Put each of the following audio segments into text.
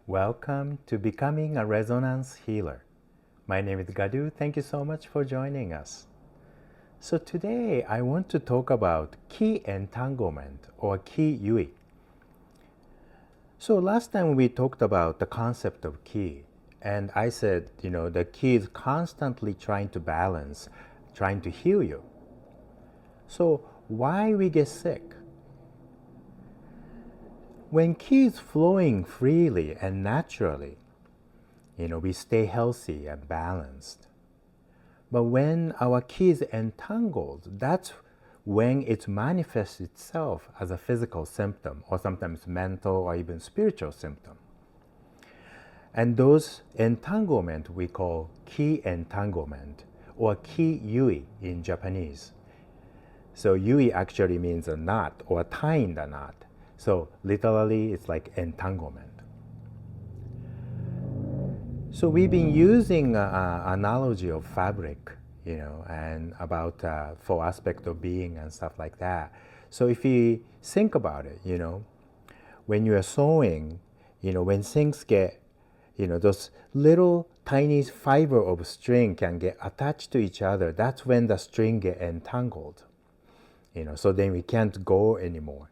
Welcome to Becoming a Resonance Healer. My name is Gadu. Thank you so much for joining us. So today I want to talk about ki entanglement or ki yui. So last time we talked about the concept of ki, and I said, the ki is constantly trying to balance, trying to heal you. So why we get sick? When ki is flowing freely and naturally, we stay healthy and balanced. But when our ki is entangled, that's when it manifests itself as a physical symptom, or sometimes mental or even spiritual symptom. And those entanglement we call ki entanglement, or ki yui in Japanese. So yui actually means a knot or tying the knot. So literally it's like entanglement. So we've been using analogy of fabric, and about four aspects of being and stuff like that. So if you think about it, when you are sewing, when things get, those little tiny fiber of string can get attached to each other, that's when the string get entangled, so then we can't go anymore.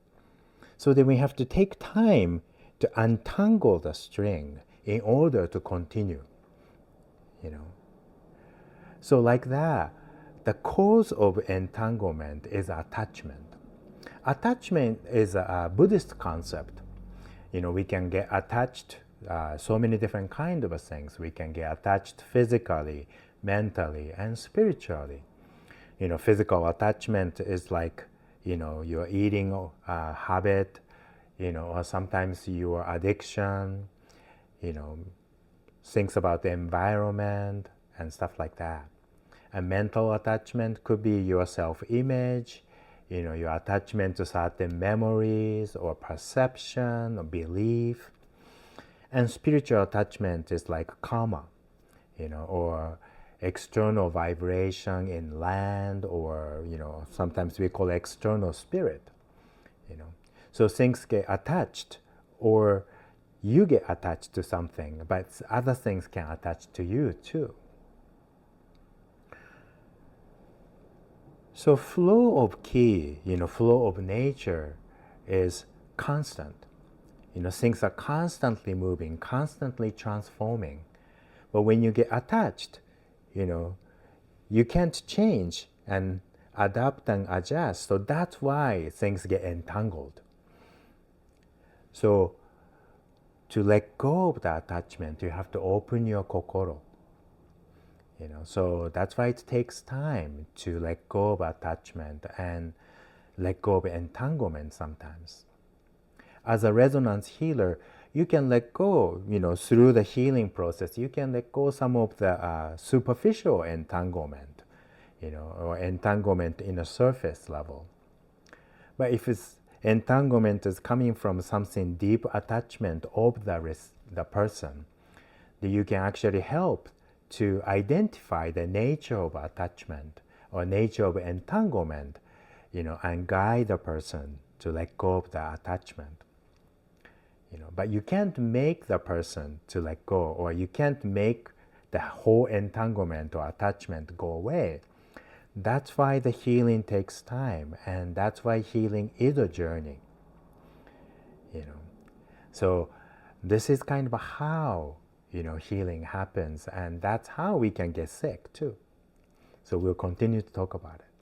So then we have to take time to untangle the string in order to continue, So like that, the cause of entanglement is attachment. Attachment is a Buddhist concept. We can get attached so many different kinds of things. We can get attached physically, mentally, and spiritually. Physical attachment is like, your eating habit, or sometimes your addiction, things about the environment and stuff like that. And mental attachment could be your self-image, your attachment to certain memories or perception or belief. And spiritual attachment is like karma, or external vibration in land, or, sometimes we call external spirit, So things get attached, or you get attached to something, but other things can attach to you too. So flow of ki, flow of nature is constant. Things are constantly moving, constantly transforming. But when you get attached, you can't change and adapt and adjust. So that's why things get entangled. So to let go of the attachment, you have to open your kokoro. So that's why it takes time to let go of attachment and let go of entanglement sometimes. As a resonance healer, you can let go, through the healing process, you can let go some of the superficial entanglement, or entanglement in a surface level. But if entanglement is coming from something deep attachment of the person, then you can actually help to identify the nature of attachment or nature of entanglement, and guide the person to let go of the attachment. But you can't make the person to let go, or you can't make the whole entanglement or attachment go away. That's why the healing takes time, and that's why healing is a journey. So this is kind of how healing happens, and that's how we can get sick too. So we'll continue to talk about it.